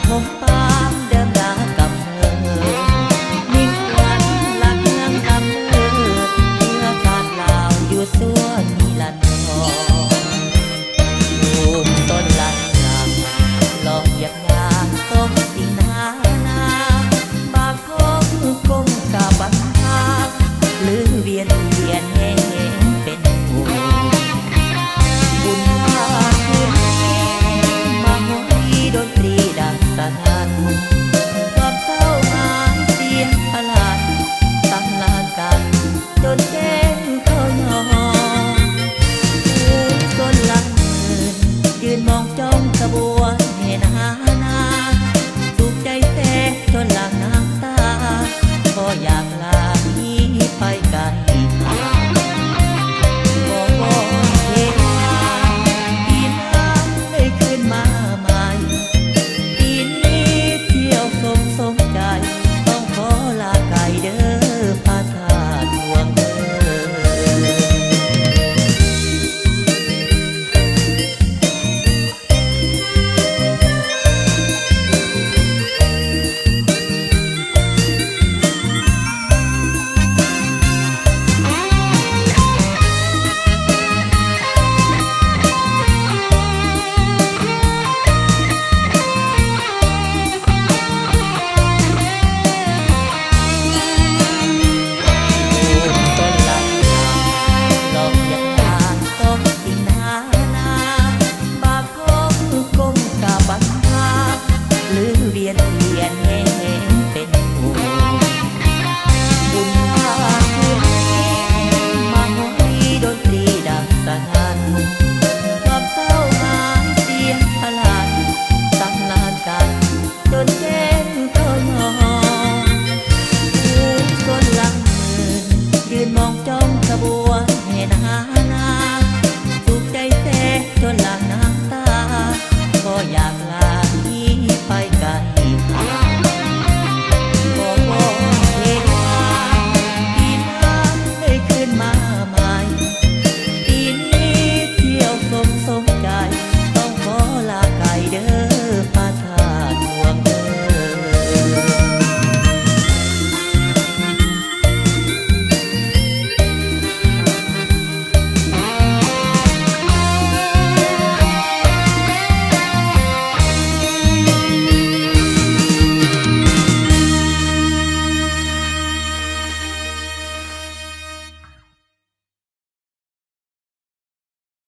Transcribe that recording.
ทมปามเดิมดากำเนิดมิ่งควันหลักเมืองกำเนิดเมื่อชาติลาวอยู่ส่วนนิรันดรปลูกต้นลันหลังหลอกหยักยาต้มสิ่งนานาบางคงก้มกาบังทางหรือเวียนแห้งเป็นหูบุญพาคืนนี้มาโหยดนตรีดังสนั่นความเศร้าหายเสียงพลันตั้งลานกันจนแจ้งเขายอมผู้ต้นลังเงินยืนมองจ้องขบวนเฮนานาสุขใจแท้จนหลั่งน้ำตาพออยากลาหนีไปไกลบอกว่าเฮนาปีน้ำได้คืนมาใหม่ปีนี้เที่ยวสมใจต้องขอลาไกลเด้อพาทาสห่วงเด้อเวียน